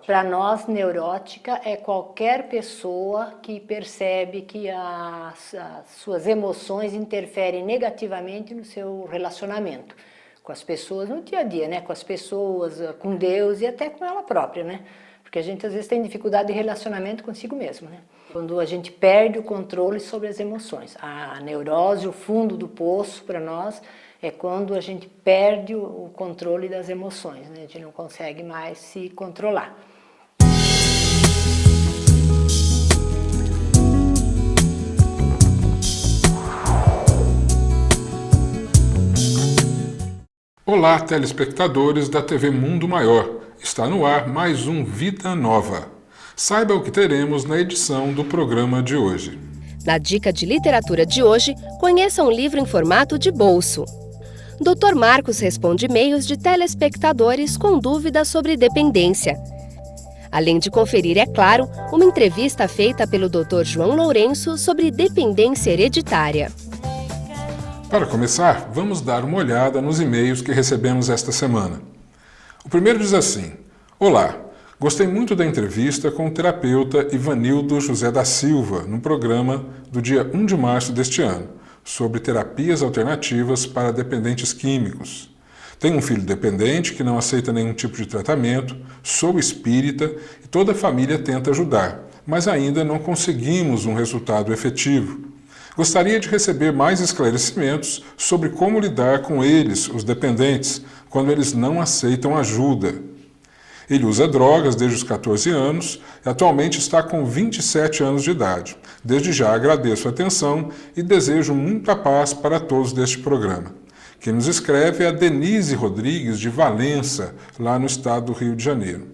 Para nós, neurótica é qualquer pessoa que percebe que as suas emoções interferem negativamente no seu relacionamento com as pessoas no dia a dia, né? Com as pessoas, com Deus e até com ela própria, né? Porque a gente às vezes tem dificuldade de relacionamento consigo mesmo, né? Quando a gente perde o controle sobre as emoções. A neurose, o fundo do poço para nós é quando a gente perde o controle das emoções, né? A gente não consegue mais se controlar. Olá, telespectadores da TV Mundo Maior. Está no ar mais um Vida Nova. Saiba o que teremos na edição do programa de hoje. Na dica de literatura de hoje, conheça um livro em formato de bolso. Dr. Marcos responde e-mails de telespectadores com dúvidas sobre dependência. Além de conferir, é claro, uma entrevista feita pelo Dr. João Lourenço sobre dependência hereditária. Para começar, vamos dar uma olhada nos e-mails que recebemos esta semana. O primeiro diz assim: Olá, gostei muito da entrevista com o terapeuta Ivanildo José da Silva no programa do dia 1 de março deste ano, sobre terapias alternativas para dependentes químicos. Tenho um filho dependente que não aceita nenhum tipo de tratamento, sou espírita e toda a família tenta ajudar, mas ainda não conseguimos um resultado efetivo. Gostaria de receber mais esclarecimentos sobre como lidar com eles, os dependentes, quando eles não aceitam ajuda. Ele usa drogas desde os 14 anos e atualmente está com 27 anos de idade. Desde já agradeço a atenção e desejo muita paz para todos deste programa. Quem nos escreve é a Denise Rodrigues, de Valença, lá no estado do Rio de Janeiro.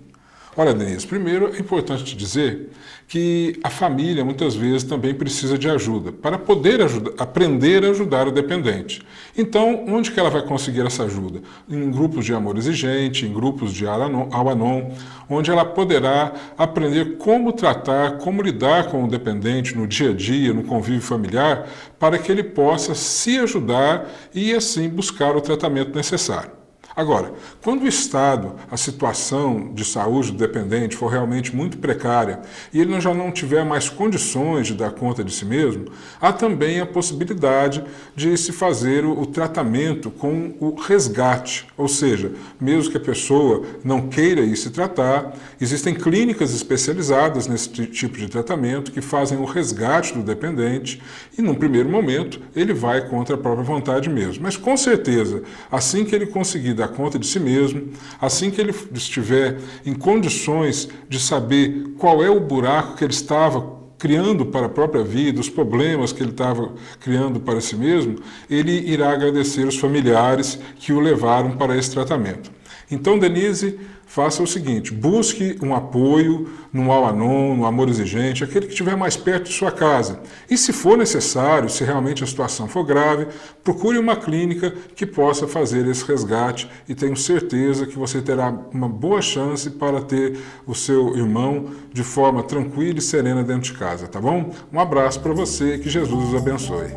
Olha, Denise, primeiro é importante te dizer que a família muitas vezes também precisa de ajuda para poder aprender a ajudar o dependente. Então, onde que ela vai conseguir essa ajuda? Em grupos de amor exigente, em grupos de Al-Anon, onde ela poderá aprender como tratar, como lidar com o dependente no dia a dia, no convívio familiar, para que ele possa se ajudar e assim buscar o tratamento necessário. Agora, quando o estado, a situação de saúde do dependente for realmente muito precária e ele já não tiver mais condições de dar conta de si mesmo, há também a possibilidade de se fazer o tratamento com o resgate, ou seja, mesmo que a pessoa não queira ir se tratar, existem clínicas especializadas nesse tipo de tratamento que fazem o resgate do dependente e, num primeiro momento, ele vai contra a própria vontade mesmo. Mas, com certeza, assim que ele conseguir dar conta de si mesmo, assim que ele estiver em condições de saber qual é o buraco que ele estava criando para a própria vida, os problemas que ele estava criando para si mesmo, ele irá agradecer os familiares que o levaram para esse tratamento. Então, Denise, faça o seguinte: busque um apoio no Al-Anon, no Amor Exigente, aquele que estiver mais perto de sua casa. E se for necessário, se realmente a situação for grave, procure uma clínica que possa fazer esse resgate e tenho certeza que você terá uma boa chance para ter o seu irmão de forma tranquila e serena dentro de casa, tá bom? Um abraço para você e que Jesus os abençoe.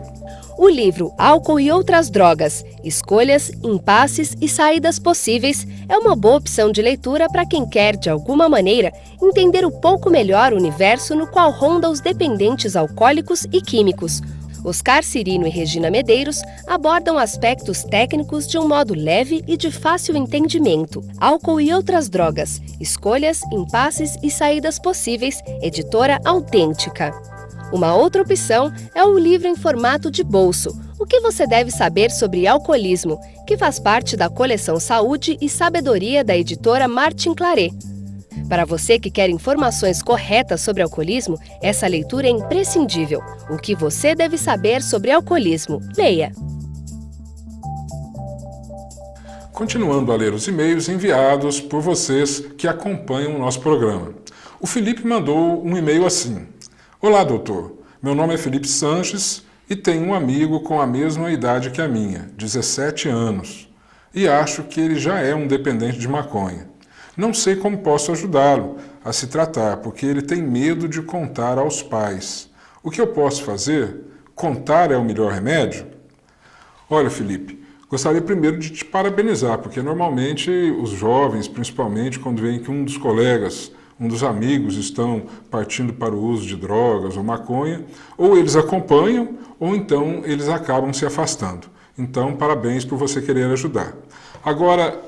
O livro Álcool e Outras Drogas, Escolhas, Impasses e Saídas Possíveis é uma boa opção de leitura para quem quer, de alguma maneira, entender um pouco melhor o universo no qual ronda os dependentes alcoólicos e químicos. Oscar Cirino e Regina Medeiros abordam aspectos técnicos de um modo leve e de fácil entendimento. Álcool e Outras Drogas, Escolhas, Impasses e Saídas Possíveis, editora Autêntica. Uma outra opção é o livro em formato de bolso, O que você deve saber sobre alcoolismo, que faz parte da coleção Saúde e Sabedoria da editora Martin Claret. Para você que quer informações corretas sobre alcoolismo, essa leitura é imprescindível. O que você deve saber sobre alcoolismo? Leia! Continuando a ler os e-mails enviados por vocês que acompanham o nosso programa. O Felipe mandou um e-mail assim: Olá, doutor. Meu nome é Felipe Sanches e tenho um amigo com a mesma idade que a minha, 17 anos, e acho que ele já é um dependente de maconha. Não sei como posso ajudá-lo a se tratar, porque ele tem medo de contar aos pais. O que eu posso fazer? Contar é o melhor remédio? Olha, Felipe, gostaria primeiro de te parabenizar, porque normalmente os jovens, principalmente quando veem que um dos colegas um dos amigos estão partindo para o uso de drogas ou maconha, ou eles acompanham, ou então eles acabam se afastando. Então, parabéns por você querer ajudar. Agora,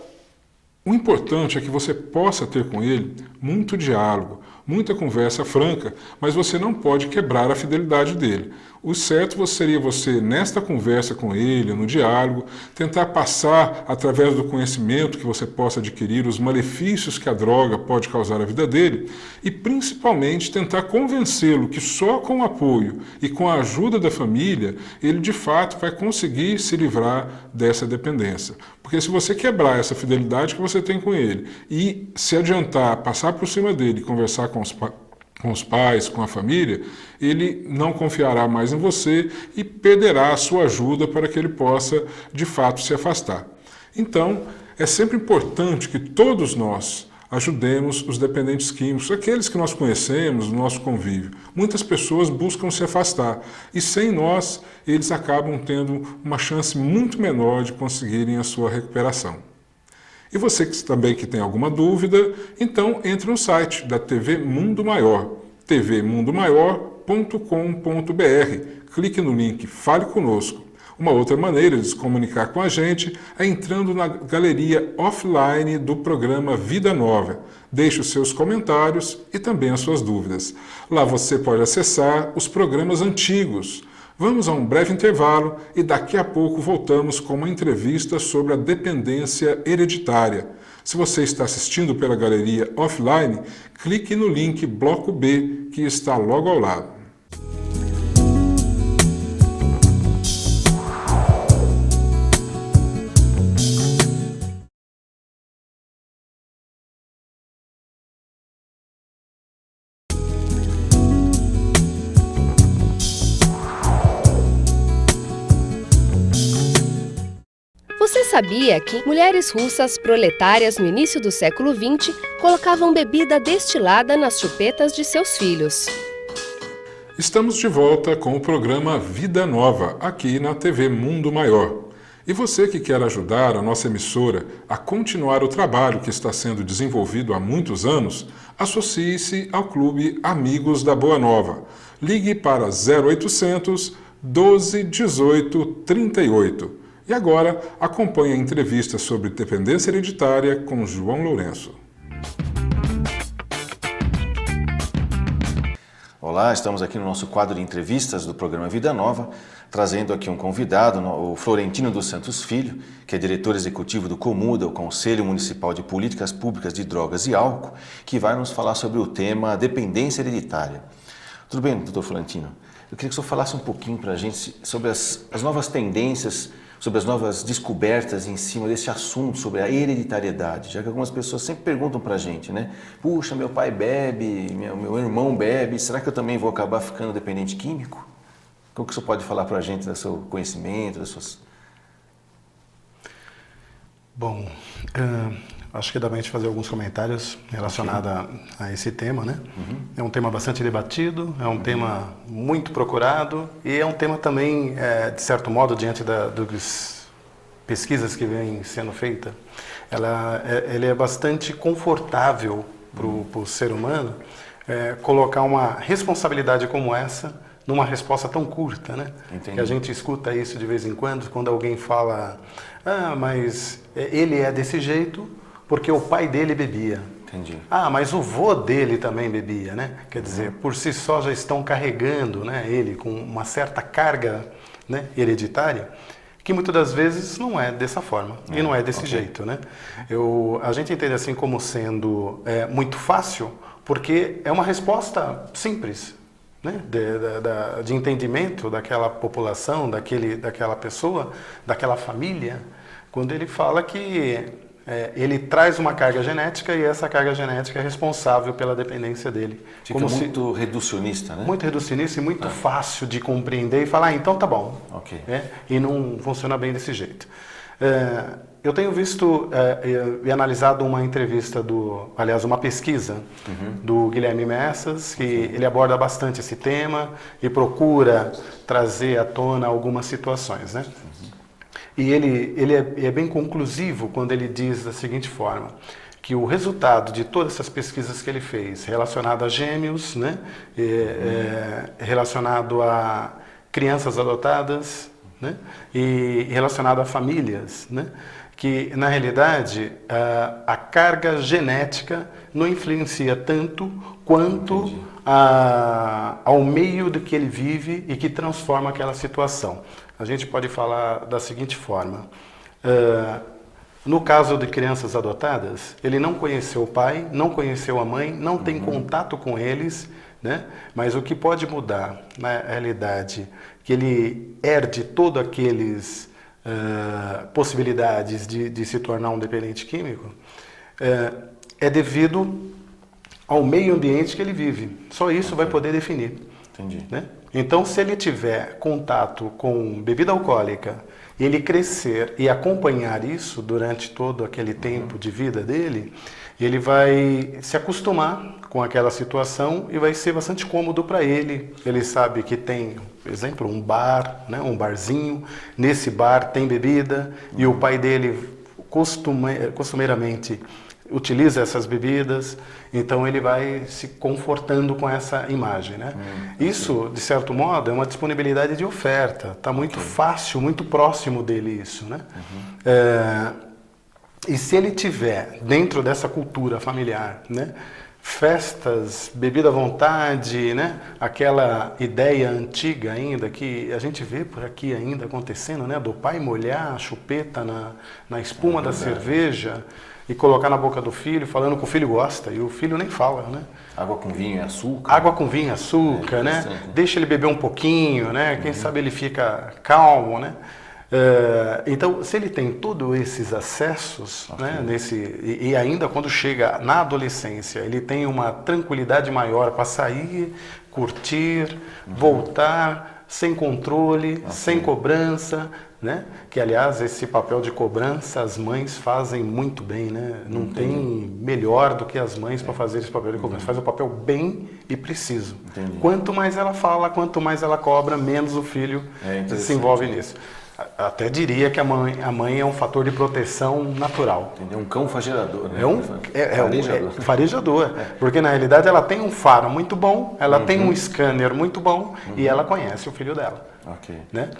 o importante é que você possa ter com ele muito diálogo, muita conversa franca, mas você não pode quebrar a fidelidade dele. O certo seria você, nesta conversa com ele, no diálogo, tentar passar, através do conhecimento que você possa adquirir, os malefícios que a droga pode causar à vida dele e, principalmente, tentar convencê-lo que só com o apoio e com a ajuda da família, ele, de fato, vai conseguir se livrar dessa dependência. Porque se você quebrar essa fidelidade que você tem com ele e se adiantar, passar por cima dele, conversar com os pais, com a família, ele não confiará mais em você e perderá a sua ajuda para que ele possa, de fato, se afastar. Então, é sempre importante que todos nós ajudemos os dependentes químicos, aqueles que nós conhecemos no nosso convívio. Muitas pessoas buscam se afastar e sem nós eles acabam tendo uma chance muito menor de conseguirem a sua recuperação. E você que também tem alguma dúvida, então entre no site da TV Mundo Maior, tvmundomaior.com.br. Clique no link Fale Conosco. Uma outra maneira de se comunicar com a gente é entrando na galeria offline do programa Vida Nova. Deixe os seus comentários e também as suas dúvidas. Lá você pode acessar os programas antigos. Vamos a um breve intervalo e daqui a pouco voltamos com uma entrevista sobre a dependência hereditária. Se você está assistindo pela galeria offline, clique no link Bloco B, que está logo ao lado. Você sabia que mulheres russas proletárias no início do século XX colocavam bebida destilada nas chupetas de seus filhos? Estamos de volta com o programa Vida Nova, aqui na TV Mundo Maior. E você que quer ajudar a nossa emissora a continuar o trabalho que está sendo desenvolvido há muitos anos, associe-se ao Clube Amigos da Boa Nova. Ligue para 0800 12 18 38. E agora, acompanhe a entrevista sobre dependência hereditária com João Lourenço. Olá, estamos aqui no nosso quadro de entrevistas do programa Vida Nova, trazendo aqui um convidado, o Florentino dos Santos Filho, que é diretor executivo do COMUDA, o Conselho Municipal de Políticas Públicas de Drogas e Álcool, que vai nos falar sobre o tema dependência hereditária. Tudo bem, doutor Florentino? Eu queria que o senhor falasse um pouquinho para a gente sobre as novas tendências, sobre as novas descobertas em cima desse assunto, sobre a hereditariedade, já que algumas pessoas sempre perguntam para a gente, né? Puxa, meu pai bebe, meu irmão bebe, será que eu também vou acabar ficando dependente químico? O que o senhor pode falar para a gente do seu conhecimento, das suas... Bom, acho que dá pra gente fazer alguns comentários relacionados a esse tema, né? É um tema bastante debatido, é um tema muito procurado e é um tema também, de certo modo, diante das pesquisas que vêm sendo feitas, ele é bastante confortável para o ser humano colocar uma responsabilidade como essa numa resposta tão curta, né? Entendi. Que a gente escuta isso de vez em quando alguém fala, mas ele é desse jeito porque o pai dele bebia. Entendi. Mas o vô dele também bebia, né? Quer dizer, por si só já estão carregando, né, ele com uma certa carga, né, hereditária, que muitas das vezes não é dessa forma e não é desse jeito, né? A gente entende assim como sendo muito fácil, porque é uma resposta simples, né, de entendimento daquela população, daquela pessoa, daquela família, quando ele fala que ele traz uma carga genética e essa carga genética é responsável pela dependência dele. Fica muito reducionista, né? Muito reducionista e muito fácil de compreender e falar, então tá bom. Ok. E não funciona bem desse jeito. Eu tenho visto e analisado uma entrevista uma pesquisa do Guilherme Messas, que ele aborda bastante esse tema e procura trazer à tona algumas situações, né? E ele é bem conclusivo quando ele diz da seguinte forma, que o resultado de todas essas pesquisas que ele fez, relacionado a gêmeos, né, relacionado a crianças adotadas, né, e relacionado a famílias, né, que na realidade a carga genética não influencia tanto quanto ao meio do que ele vive e que transforma aquela situação. A gente pode falar da seguinte forma. No caso de crianças adotadas, ele não conheceu o pai, não conheceu a mãe, não tem contato com eles, né? Mas o que pode mudar, na realidade, que ele herde todas aquelas possibilidades de se tornar um dependente químico, é devido ao meio ambiente que ele vive. Só isso vai poder definir. Entendi. Né? Então, se ele tiver contato com bebida alcoólica, ele crescer e acompanhar isso durante todo aquele tempo de vida dele, ele vai se acostumar com aquela situação e vai ser bastante cômodo para ele. Ele sabe que tem, por exemplo, um bar, né, um barzinho, nesse bar tem bebida e o pai dele costumeiramente utiliza essas bebidas, então ele vai se confortando com essa imagem, né? Isso, de certo modo, é uma disponibilidade de oferta. Está muito fácil, muito próximo dele isso, né? E se ele tiver dentro dessa cultura familiar, né, festas, bebida à vontade, né, aquela ideia antiga ainda que a gente vê por aqui ainda acontecendo, né, do pai molhar a chupeta na espuma da cerveja e colocar na boca do filho, falando que o filho gosta, e o filho nem fala, né? Água com vinho e açúcar. Água com vinho e açúcar, né? Deixa ele beber um pouquinho, né? Quem sabe ele fica calmo, né? Então, se ele tem todos esses acessos, né, e ainda quando chega na adolescência, ele tem uma tranquilidade maior para sair, curtir, voltar, sem controle, sem cobrança, né? Que, aliás, esse papel de cobrança as mães fazem muito bem, né? Não tem melhor do que as mães para fazer esse papel de cobrança. Faz o papel bem e preciso. Quanto mais ela fala, quanto mais ela cobra, menos o filho se envolve nisso. Até diria que a mãe é um fator de proteção natural. É um cão faregador, né? Farejador. Porque na realidade ela tem um faro muito bom, ela tem um scanner muito bom e ela conhece o filho dela. Né?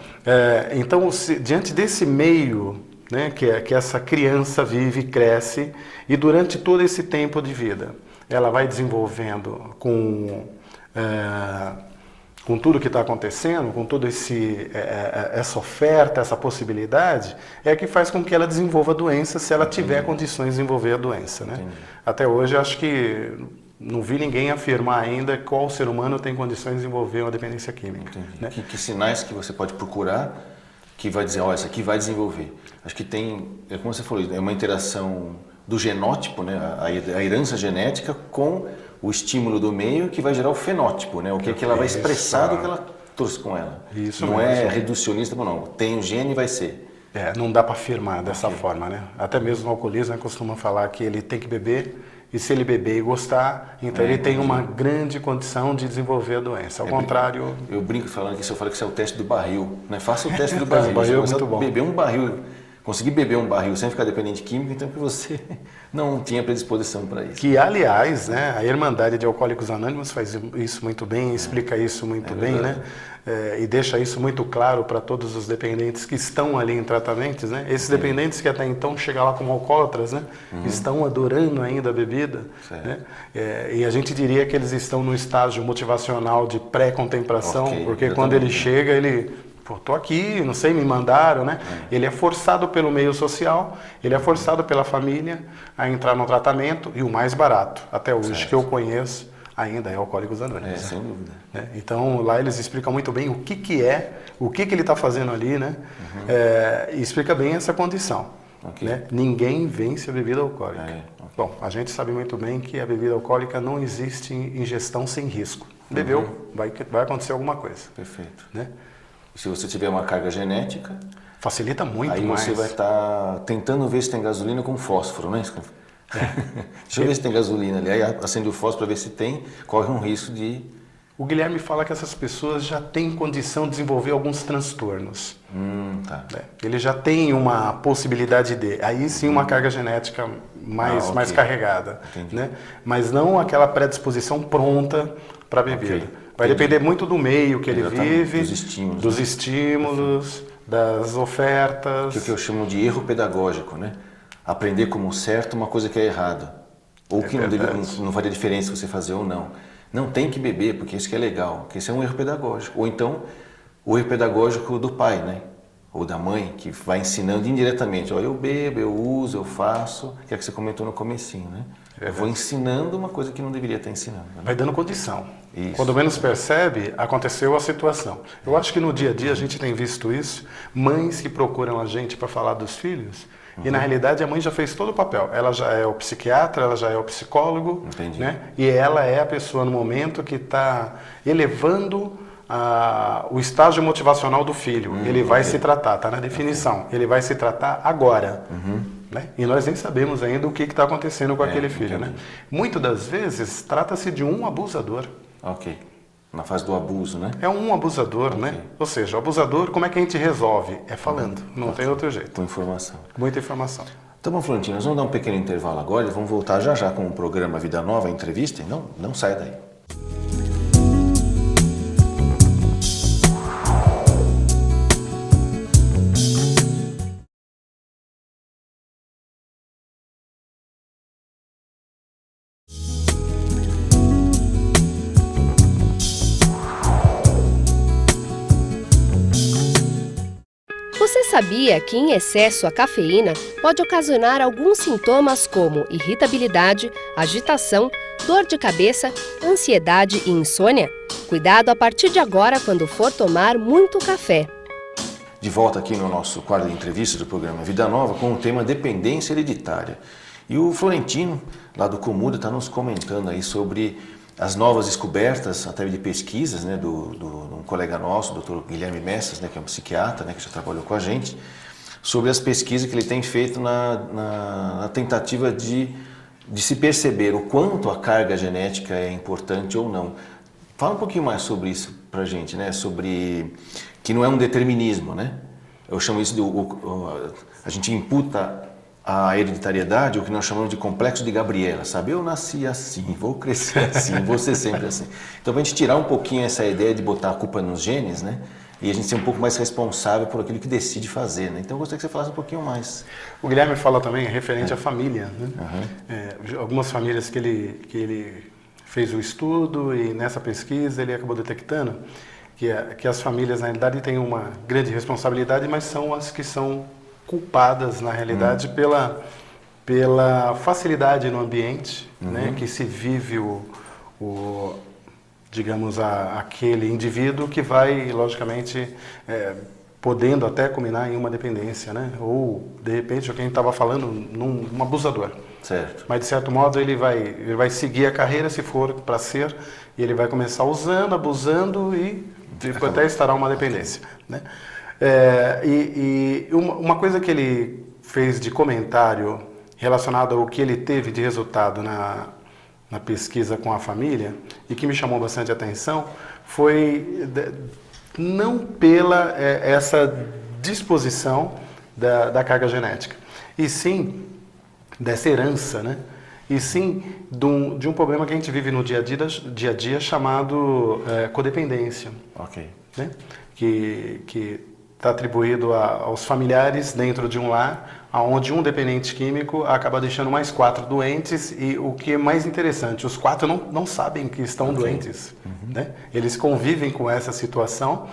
Então, diante desse meio, né, que essa criança vive, cresce, e durante todo esse tempo de vida, ela vai desenvolvendo com tudo que está acontecendo, com toda essa oferta, essa possibilidade, é que faz com que ela desenvolva a doença, se ela tiver condições de desenvolver a doença. Né? Até hoje, eu acho que não vi ninguém afirmar ainda qual ser humano tem condições de desenvolver uma dependência química. Né? Que sinais que você pode procurar que vai dizer, essa aqui vai desenvolver? Acho que tem, como você falou, é uma interação do genótipo, né? A herança genética com o estímulo do meio que vai gerar o fenótipo, né? O que ela vai expressar do que ela trouxe com ela. Isso não é reducionista, não. Tem o gene e vai ser. Não dá para afirmar dessa forma, né? Até mesmo no alcoolismo, né, costuma falar que ele tem que beber, e se ele beber e gostar, então ele tem uma grande condição de desenvolver a doença. Ao contrário... Eu brinco falando que se eu falo que isso é o teste do barril, né? Faça o teste do barril. O barril é muito bom. Beber um barril, conseguir beber um barril sem ficar dependente químico, então que você não tinha predisposição para isso. Que, aliás, né, a Irmandade de Alcoólicos Anônimos faz isso muito bem, explica isso muito bem, né? E deixa isso muito claro para todos os dependentes que estão ali em tratamentos, né? Esses dependentes que até então chegam lá como alcoólatras, né? Estão adorando ainda a bebida, né? E a gente diria que eles estão no estágio motivacional de pré-contemplação, porque quando ele chega, ele... tô aqui, não sei, me mandaram, né? Ele é forçado pelo meio social, ele é forçado pela família a entrar no tratamento, e o mais barato, até hoje, que eu conheço, ainda é Alcoólicos Anônimos. Sem dúvida. Né? Então, lá eles explicam muito bem o que ele está fazendo ali, né? E explica bem essa condição. Né? Ninguém vence a bebida alcoólica. Bom, a gente sabe muito bem que a bebida alcoólica não existe ingestão sem risco. Bebeu, vai acontecer alguma coisa. Perfeito. Né? Se você tiver uma carga genética, facilita muito aí mais. Aí você vai estar tentando ver se tem gasolina com fósforo, né? Deixa eu ver se tem gasolina ali. Aí acende o fósforo para ver se tem, corre um risco de O Guilherme fala que essas pessoas já têm condição de desenvolver alguns transtornos. Tá. Ele já tem uma possibilidade de, aí sim, uma carga genética mais carregada, né? Mas não aquela predisposição pronta para a bebida. Vai depender muito do meio que ele vive, dos estímulos, das ofertas. Que é o que eu chamo de erro pedagógico, né? Aprender como certo uma coisa que é errada. Ou que não faria diferença você fazer ou não. Não tem que beber, porque isso que é legal, porque isso é um erro pedagógico. Ou então, o erro pedagógico do pai, né? Ou da mãe, que vai ensinando indiretamente. Ó, eu bebo, eu uso, eu faço, que é o que você comentou no comecinho, né? Eu vou ensinando uma coisa que não deveria estar ensinando. Né? Vai dando condição. Isso. Quando menos percebe, aconteceu a situação. Eu acho que no dia a dia a gente tem visto isso, mães que procuram a gente para falar dos filhos, e na realidade a mãe já fez todo o papel. Ela já é o psiquiatra, ela já é o psicólogo, né? E ela é a pessoa no momento que está elevando o estágio motivacional do filho. Ele vai se tratar, está na definição. Ele vai se tratar agora. Né? E nós nem sabemos ainda o que está acontecendo com aquele filho. Né? Muitas das vezes trata-se de um abusador. Ok. Na fase do abuso, né? É um abusador, né? Ou seja, o abusador, como é que a gente resolve? É falando, não tem outro jeito. Com informação. Muita informação. Então, bom, Florentino, nós vamos dar um pequeno intervalo agora e vamos voltar já já com o programa Vida Nova, a entrevista. Não saia daí. Você sabia que em excesso a cafeína pode ocasionar alguns sintomas como irritabilidade, agitação, dor de cabeça, ansiedade e insônia? Cuidado a partir de agora quando for tomar muito café. De volta aqui no nosso quadro de entrevistas do programa Vida Nova com o tema dependência hereditária. E o Florentino, lá do Comuda, está nos comentando aí sobre as novas descobertas, até de pesquisas, né, de um colega nosso, o Dr. Guilherme Messas, né, que é um psiquiatra, né, que já trabalhou com a gente, sobre as pesquisas que ele tem feito na tentativa de se perceber o quanto a carga genética é importante ou não. Fala um pouquinho mais sobre isso para a gente, né, sobre que não é um determinismo, né? Eu chamo isso de... a gente imputa a hereditariedade, o que nós chamamos de complexo de Gabriela, sabe? Eu nasci assim, vou crescer assim, vou ser sempre assim. Então, para a gente tirar um pouquinho essa ideia de botar a culpa nos genes, né? E a gente ser um pouco mais responsável por aquilo que decide fazer, né? Então, eu gostaria que você falasse um pouquinho mais. O Guilherme fala também referente à família, né? Algumas famílias que ele fez o estudo e nessa pesquisa ele acabou detectando que as famílias, na realidade, têm uma grande responsabilidade, mas são as que são culpadas, na realidade, pela facilidade no ambiente, né, que se vive digamos, aquele indivíduo que vai, logicamente, podendo até culminar em uma dependência, né, ou, de repente, o que a gente estava falando, num abusador. Certo. Mas, de certo modo, ele vai seguir a carreira, se for para ser, e ele vai começar usando, abusando e até estará uma dependência, né? Uma coisa que ele fez de comentário relacionado ao que ele teve de resultado na pesquisa com a família e que me chamou bastante atenção foi não pela essa disposição da carga genética, e sim dessa herança, né? E sim de um problema que a gente vive no dia a dia chamado codependência. Ok. Né? Que está atribuído aos familiares dentro de um lar, onde um dependente químico acaba deixando mais 4 doentes, e o que é mais interessante, os 4 não sabem que estão doentes. Né? Eles convivem com essa situação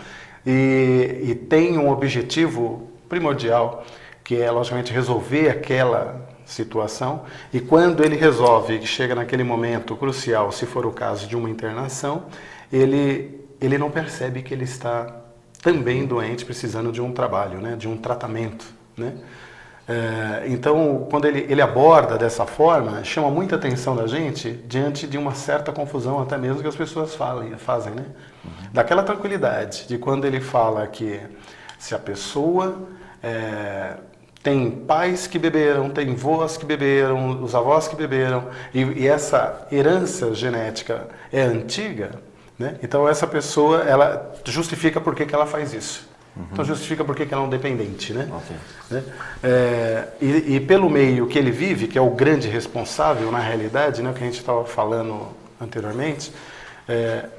e têm um objetivo primordial, que é, logicamente, resolver aquela situação, e quando ele resolve, que chega naquele momento crucial, se for o caso de uma internação, ele não percebe que ele está também doente, precisando de um trabalho, né, de um tratamento, né? Então, quando ele aborda dessa forma, chama muita atenção da gente diante de uma certa confusão, até mesmo que as pessoas fazem, né? Daquela tranquilidade de quando ele fala que se a pessoa tem pais que beberam, tem vós que beberam, os avós que beberam, e essa herança genética é antiga, né? Então essa pessoa, ela justifica por que ela faz isso. Então justifica por que ela é um dependente, né? Né? E pelo meio que ele vive, que é o grande responsável na realidade, né, que a gente estava falando anteriormente,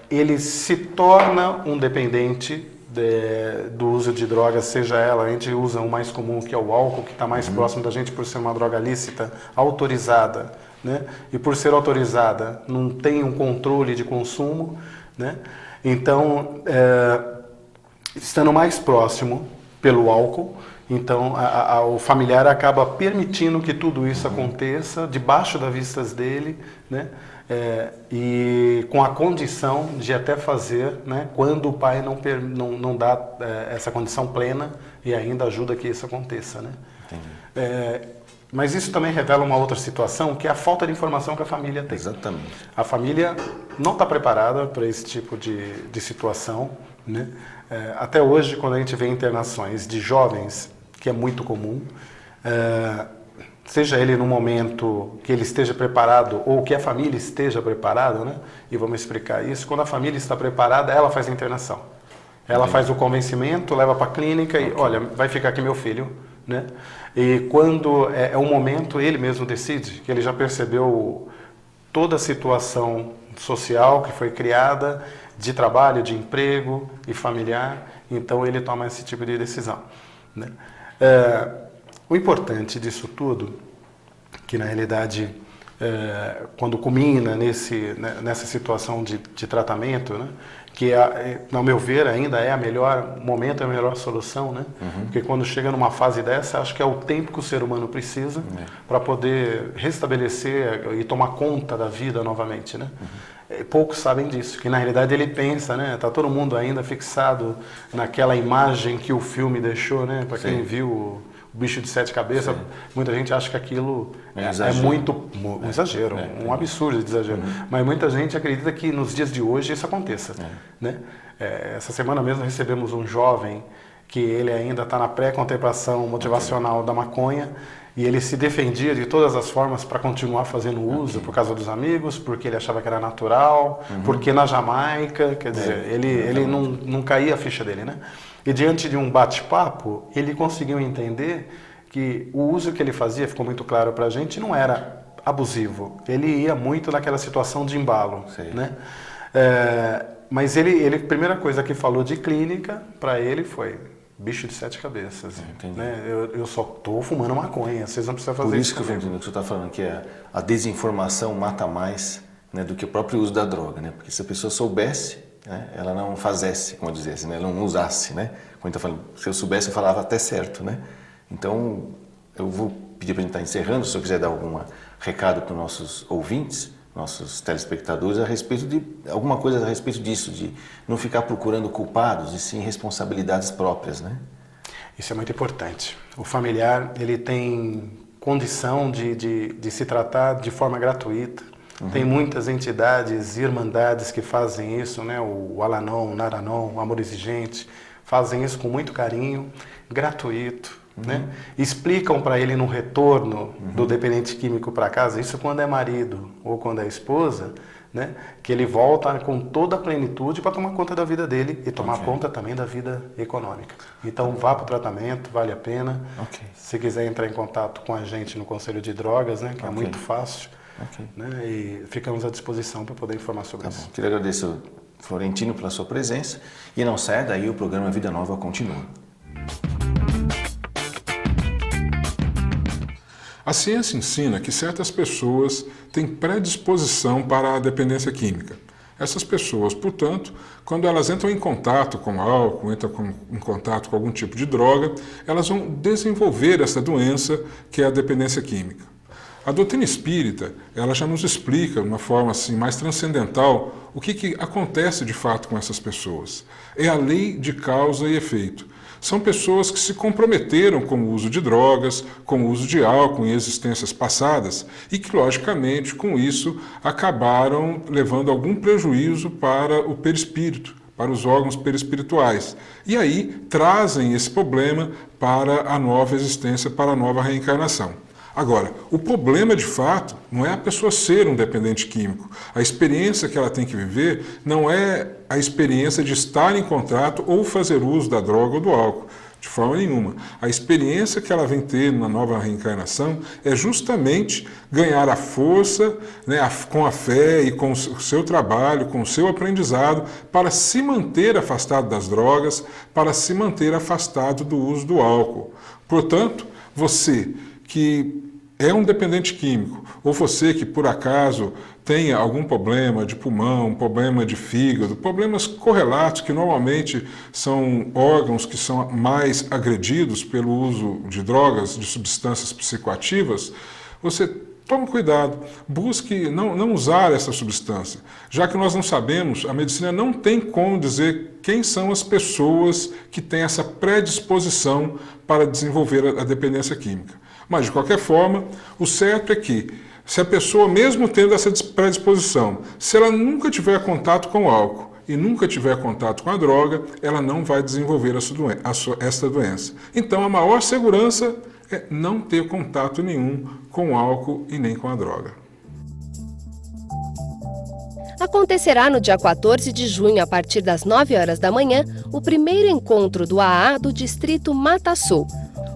ele se torna um dependente do uso de drogas, seja ela, a gente usa o mais comum, que é o álcool, que está mais próximo da gente por ser uma droga lícita, autorizada, né? E por ser autorizada, não tem um controle de consumo, né? Então, estando mais próximo pelo álcool, então o familiar acaba permitindo que tudo isso aconteça debaixo das vistas dele, né? E com a condição de até fazer, né, quando o pai não dá essa condição plena e ainda ajuda que isso aconteça, né? Mas isso também revela uma outra situação, que é a falta de informação que a família tem. Exatamente. A família não está preparada para esse tipo de situação, né? Até hoje, quando a gente vê internações de jovens, que é muito comum, seja ele no momento que ele esteja preparado ou que a família esteja preparada, né? E vamos explicar isso. Quando a família está preparada, ela faz a internação. Ela faz o convencimento, leva para a clínica e, olha, vai ficar aqui meu filho, né? E quando é o momento, ele mesmo decide, que ele já percebeu toda a situação social que foi criada, de trabalho, de emprego e familiar, então ele toma esse tipo de decisão, né? O importante disso tudo, que na realidade, quando culmina nessa situação de tratamento, né, que, no meu ver, ainda é a melhor momento, é a melhor solução, né? Porque quando chega numa fase dessa, acho que é o tempo que o ser humano precisa para poder restabelecer e tomar conta da vida novamente, né? Poucos sabem disso, que na realidade ele pensa, né? Tá todo mundo ainda fixado naquela imagem que o filme deixou, né? Para quem viu o Bicho de Sete Cabeças, muita gente acha que aquilo é muito um exagero, um absurdo de exagero. Mas muita gente acredita que nos dias de hoje isso aconteça, né? Essa semana mesmo recebemos um jovem que ele ainda está na pré-contemplação motivacional da maconha, e ele se defendia de todas as formas para continuar fazendo uso, por causa dos amigos, porque ele achava que era natural, porque na Jamaica, quer dizer, ele não caía a ficha dele, né? E diante de um bate-papo, ele conseguiu entender que o uso que ele fazia, ficou muito claro para a gente, não era abusivo. Ele ia muito naquela situação de embalo, né? Mas a primeira coisa que falou de clínica para ele foi: bicho de sete cabeças, né? Eu só estou fumando maconha, vocês não precisam fazer isso. Por isso que eu entendo o que você está falando, que a desinformação mata mais, né, do que o próprio uso da droga, né? Porque se a pessoa soubesse, né, ela não fazesse, como eu dizia, né? Ela não usasse, né? Quando tá falando, se eu soubesse, eu falava até certo, né? Então, eu vou pedir para a gente estar encerrando, se eu quiser dar algum recado para os nossos ouvintes, nossos telespectadores, a respeito de alguma coisa a respeito disso, de não ficar procurando culpados e sim responsabilidades próprias, né? Isso é muito importante. O familiar, ele tem condição de se tratar de forma gratuita. Tem muitas entidades e irmandades que fazem isso, né? O Alanon, o Naranon, o Amor Exigente, fazem isso com muito carinho, gratuito, né? Explicam para ele no retorno do dependente químico para casa, isso quando é marido ou quando é esposa, né? Que ele volta com toda a plenitude para tomar conta da vida dele e tomar conta também da vida econômica. Então vá para o tratamento, vale a pena. Se quiser entrar em contato com a gente no Conselho de Drogas, né? Que é muito fácil. Né? E ficamos à disposição para poder informar sobre isso. Queria agradecer ao Florentino pela sua presença e não saia daí, o programa Vida Nova continua. A ciência ensina que certas pessoas têm predisposição para a dependência química. Essas pessoas, portanto, quando elas entram em contato com álcool, em contato com algum tipo de droga, elas vão desenvolver essa doença que é a dependência química. A doutrina espírita, ela já nos explica, de uma forma assim, mais transcendental, o que acontece de fato com essas pessoas. É a lei de causa e efeito. São pessoas que se comprometeram com o uso de drogas, com o uso de álcool em existências passadas e que, logicamente, com isso, acabaram levando algum prejuízo para o perispírito, para os órgãos perispirituais. E aí trazem esse problema para a nova existência, para a nova reencarnação. Agora, o problema de fato não é a pessoa ser um dependente químico. A experiência que ela tem que viver não é a experiência de estar em contato ou fazer uso da droga ou do álcool. De forma nenhuma. A experiência que ela vem ter na nova reencarnação é justamente ganhar a força, né, com a fé e com o seu trabalho, com o seu aprendizado, para se manter afastado das drogas, para se manter afastado do uso do álcool. Portanto, você que é um dependente químico, ou você que por acaso tenha algum problema de pulmão, problema de fígado, problemas correlatos que normalmente são órgãos que são mais agredidos pelo uso de drogas, de substâncias psicoativas, você tome cuidado, busque não usar essa substância. Já que nós não sabemos, a medicina não tem como dizer quem são as pessoas que têm essa predisposição para desenvolver a dependência química. Mas, de qualquer forma, o certo é que, se a pessoa, mesmo tendo essa predisposição, se ela nunca tiver contato com o álcool e nunca tiver contato com a droga, ela não vai desenvolver essa doença. Então, a maior segurança é não ter contato nenhum com o álcool e nem com a droga. Acontecerá no dia 14 de junho, a partir das 9 horas da manhã, o primeiro encontro do AA do Distrito Mata Sul.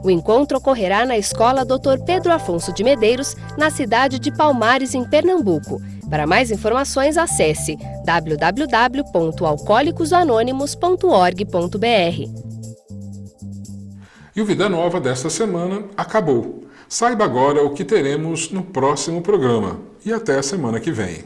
O encontro ocorrerá na Escola Dr. Pedro Afonso de Medeiros, na cidade de Palmares, em Pernambuco. Para mais informações, acesse www.alcoolicosanonimos.org.br. E o Vida Nova desta semana acabou. Saiba agora o que teremos no próximo programa. E até a semana que vem.